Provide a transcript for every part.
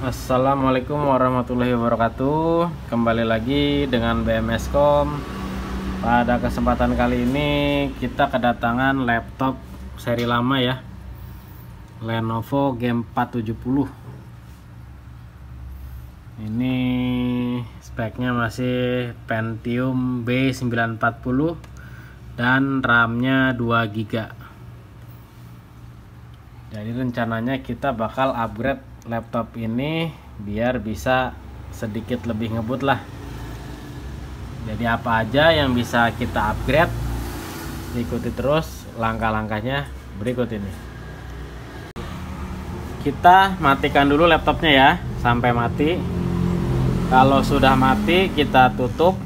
Assalamualaikum warahmatullahi wabarakatuh. Kembali lagi dengan BMScom. Pada kesempatan kali ini kita kedatangan laptop seri lama ya, Lenovo Gamepad 70. Ini speknya masih Pentium B940 dan RAM-nya 2 GB. Jadi rencananya kita bakal upgrade laptop ini biar bisa sedikit lebih ngebut lah. Jadi apa aja yang bisa kita upgrade, ikuti terus langkah-langkahnya berikut ini. Kita matikan dulu laptopnya ya sampai mati. Kalau sudah mati kita tutup,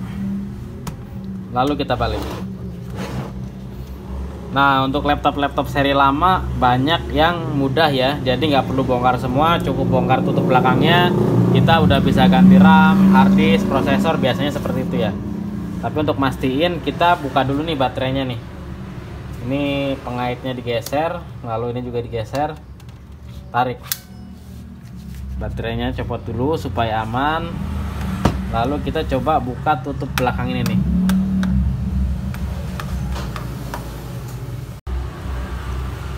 lalu kita balik. Nah, untuk laptop seri lama banyak yang mudah ya, jadi nggak perlu bongkar semua, cukup bongkar tutup belakangnya, kita udah bisa ganti RAM, hard disk, prosesor, biasanya seperti itu ya. Tapi untuk mastiin, kita buka dulu nih baterainya nih. Ini pengaitnya digeser, lalu ini juga digeser, tarik. Baterainya copot dulu supaya aman. Lalu kita coba buka tutup belakang ini nih.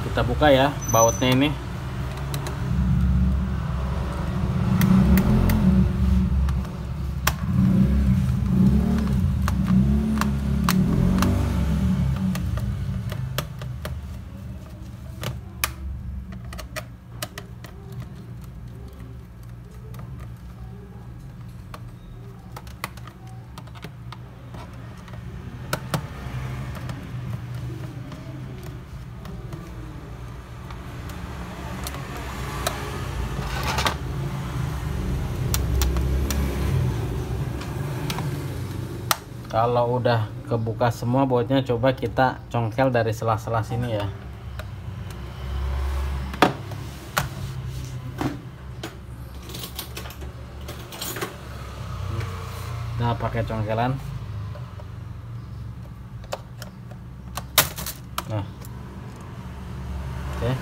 Kita buka ya bautnya ini. Kalau udah kebuka semua bautnya, coba kita congkel dari sela-sela sini ya. Nah, pakai congkelan. Nah, oke.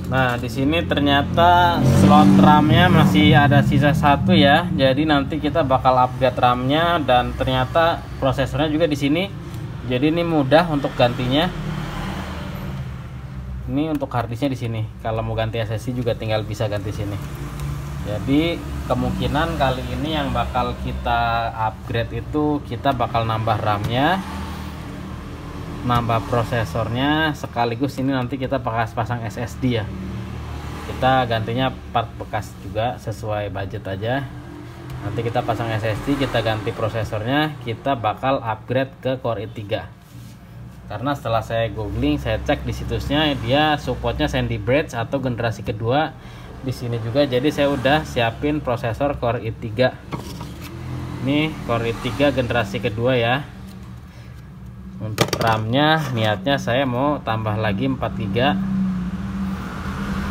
Nah, di sini ternyata slot RAM-nya masih ada sisa satu ya. Jadi nanti kita bakal upgrade RAM-nya, dan ternyata prosesornya juga di sini. Jadi ini mudah untuk gantinya. Ini untuk harddisknya di sini. Kalau mau ganti SSD juga tinggal bisa ganti sini. Jadi kemungkinan kali ini yang bakal kita upgrade itu kita bakal nambah RAM-nya, nambah prosesornya, sekaligus ini nanti kita pasang SSD ya. Kita gantinya part bekas juga sesuai budget aja. Nanti kita pasang SSD, kita ganti prosesornya, kita bakal upgrade ke Core i3. Karena setelah saya googling, saya cek di situsnya, dia supportnya Sandy Bridge atau generasi kedua di sini juga. Jadi saya udah siapin prosesor Core i3. Ini Core i3 generasi kedua ya. Untuk RAM-nya niatnya saya mau tambah lagi 4 GB.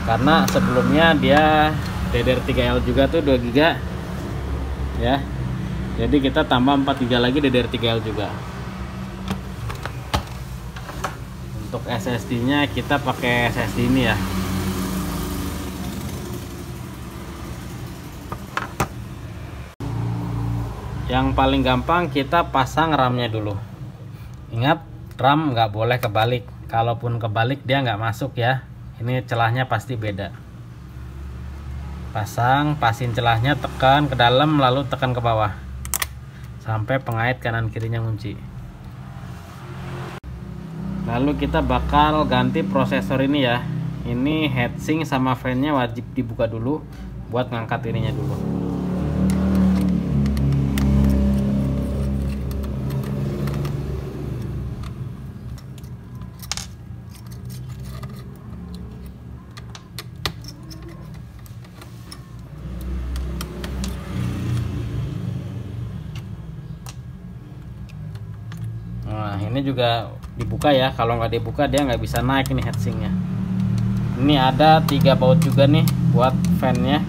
Karena sebelumnya dia DDR3L juga tuh 2 GB ya. Jadi kita tambah 4 GB lagi DDR3L juga. Untuk SSD-nya kita pakai SSD ini ya. Yang paling gampang kita pasang RAM-nya dulu. Ingat, RAM nggak boleh kebalik. Kalaupun kebalik dia nggak masuk ya. Ini celahnya pasti beda. Pasin celahnya, tekan ke dalam lalu tekan ke bawah sampai pengait kanan kirinya ngunci. Lalu kita bakal ganti prosesor ini ya. Ini heatsink sama fan-nya wajib dibuka dulu buat ngangkat ininya dulu. Nah, ini juga dibuka ya. Kalau nggak dibuka dia nggak bisa naik ini heatsinknya. Ini ada 3 baut juga nih buat fan-nya.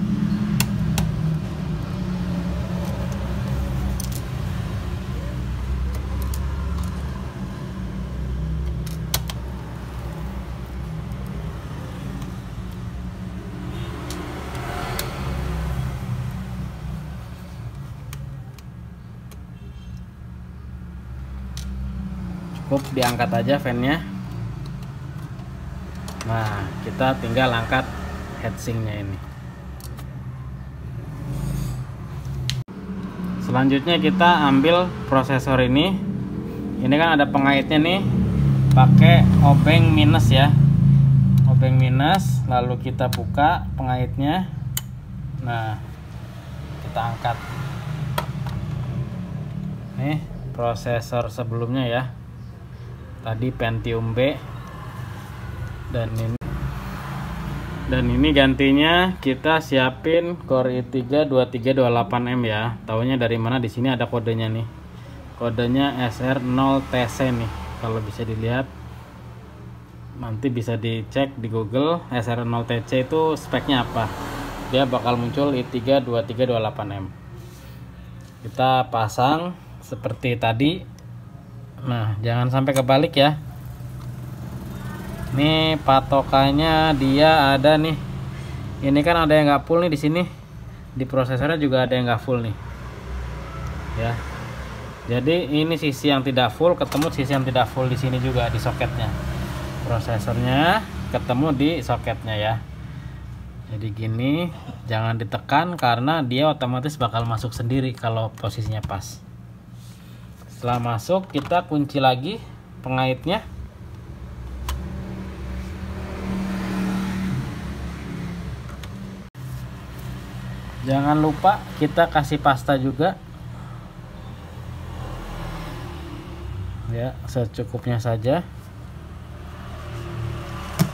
cukup diangkat aja fan-nya. Nah, kita tinggal angkat heatsinknya ini. Selanjutnya kita ambil prosesor ini. Ini kan ada pengaitnya nih, pakai obeng minus ya, obeng minus. Lalu kita buka pengaitnya. Nah, kita angkat. Nih prosesor sebelumnya ya, tadi Pentium B, dan ini gantinya kita siapin Core i3 2328M ya. Taunya dari mana? Di sini ada kodenya nih, kodenya SR0TC nih. Kalau bisa dilihat, nanti bisa dicek di Google SR0TC itu speknya apa, dia bakal muncul i3 2328M. Kita pasang seperti tadi. Nah, jangan sampai kebalik ya. Ini patokannya dia ada nih. Ini kan ada yang nggak full nih di sini. Di prosesornya juga ada yang nggak full nih. Ya. Jadi ini sisi yang tidak full ketemu sisi yang tidak full di sini juga di soketnya. Prosesornya ketemu di soketnya ya. Jadi gini, jangan ditekan karena dia otomatis bakal masuk sendiri kalau posisinya pas. Setelah masuk, kita kunci lagi pengaitnya. Jangan lupa kita kasih pasta juga ya, secukupnya saja.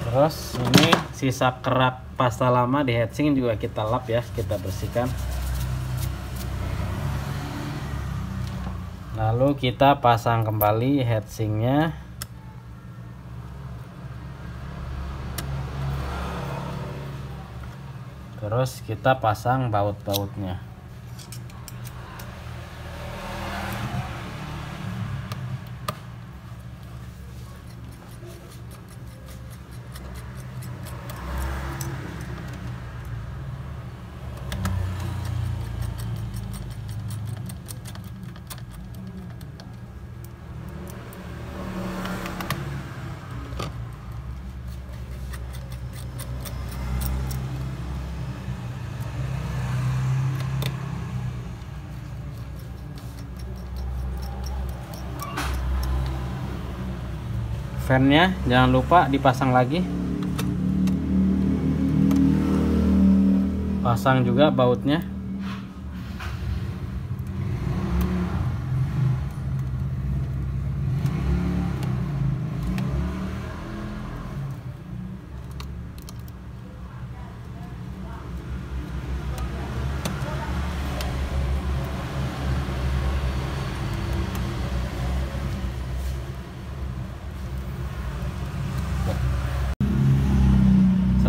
Terus ini sisa kerak pasta lama di heatsink juga kita lap ya, kita bersihkan. Lalu kita pasang kembali heatsinknya. Terus kita pasang baut-bautnya. Fan-nya jangan lupa dipasang lagi. Pasang juga bautnya.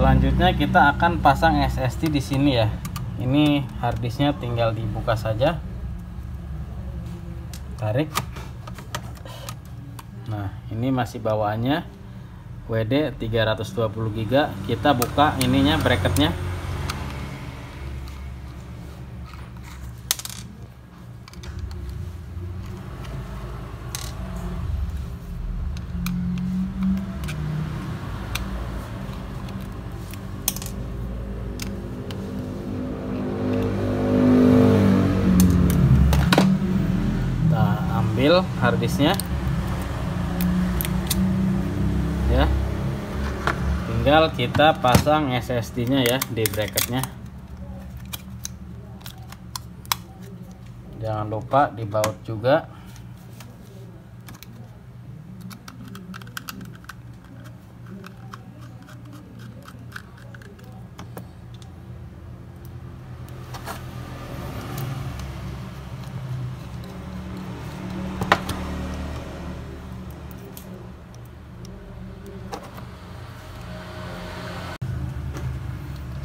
Selanjutnya kita akan pasang SSD di sini ya. Ini harddisknya tinggal dibuka saja. Tarik. Nah, ini masih bawaannya WD 320 GB. Kita buka ininya, bracketnya. Ambil harddisknya ya, tinggal kita pasang SSD nya ya di bracketnya. Jangan lupa dibaut juga.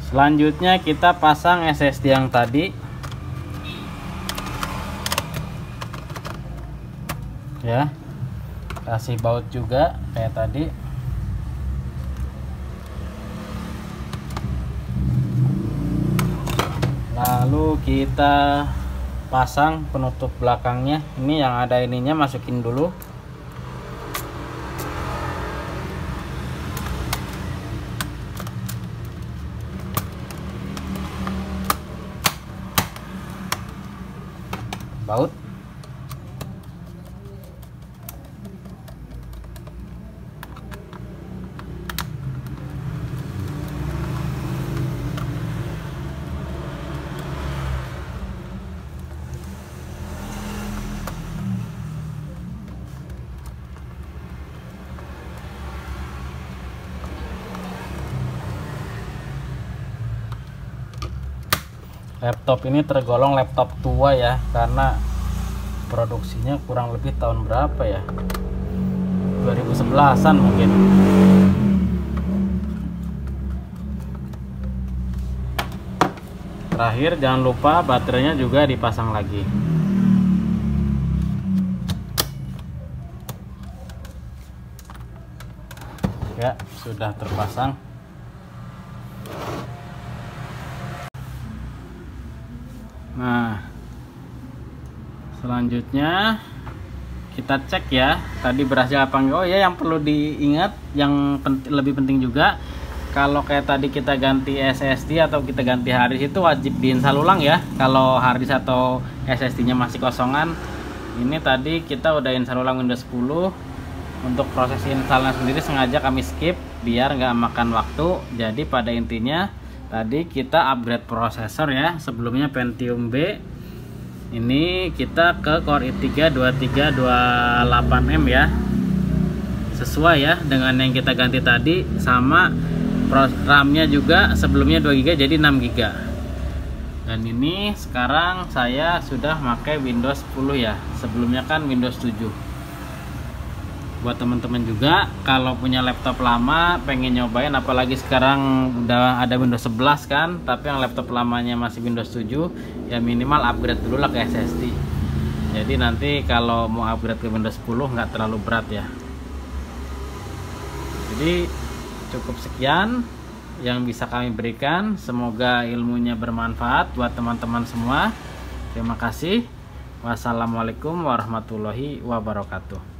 Selanjutnya kita pasang SSD yang tadi ya, kasih baut juga kayak tadi. Lalu kita pasang penutup belakangnya. Ini yang ada ininya masukin dulu. baut. Laptop ini tergolong laptop tua ya, karena produksinya kurang lebih tahun berapa ya, 2011an mungkin. Terakhir jangan lupa baterainya juga dipasang lagi. Ya, sudah terpasang. Nah, selanjutnya kita cek ya, tadi berhasil apa enggak. Oh ya, yang perlu diingat, yang lebih penting juga, kalau kayak tadi kita ganti SSD atau kita ganti hard disk itu wajib diinstal ulang ya. Kalau hard disk atau SSD-nya masih kosongan, ini tadi kita udah install ulang Windows 10. Untuk proses installnya sendiri sengaja kami skip biar nggak makan waktu. Jadi pada intinya tadi kita upgrade prosesor ya, sebelumnya Pentium B, ini kita ke Core i3 2328M ya, sesuai ya dengan yang kita ganti tadi, sama RAM-nya juga sebelumnya 2GB jadi 6GB. Dan ini sekarang saya sudah pakai Windows 10 ya, sebelumnya kan Windows 7. Buat teman-teman juga kalau punya laptop lama pengen nyobain, apalagi sekarang udah ada Windows 11 kan, tapi yang laptop lamanya masih Windows 7, ya minimal upgrade dulu lah ke SSD. Jadi nanti kalau mau upgrade ke Windows 10 nggak terlalu berat ya. Jadi cukup sekian yang bisa kami berikan, semoga ilmunya bermanfaat buat teman-teman semua. Terima kasih. Wassalamualaikum warahmatullahi wabarakatuh.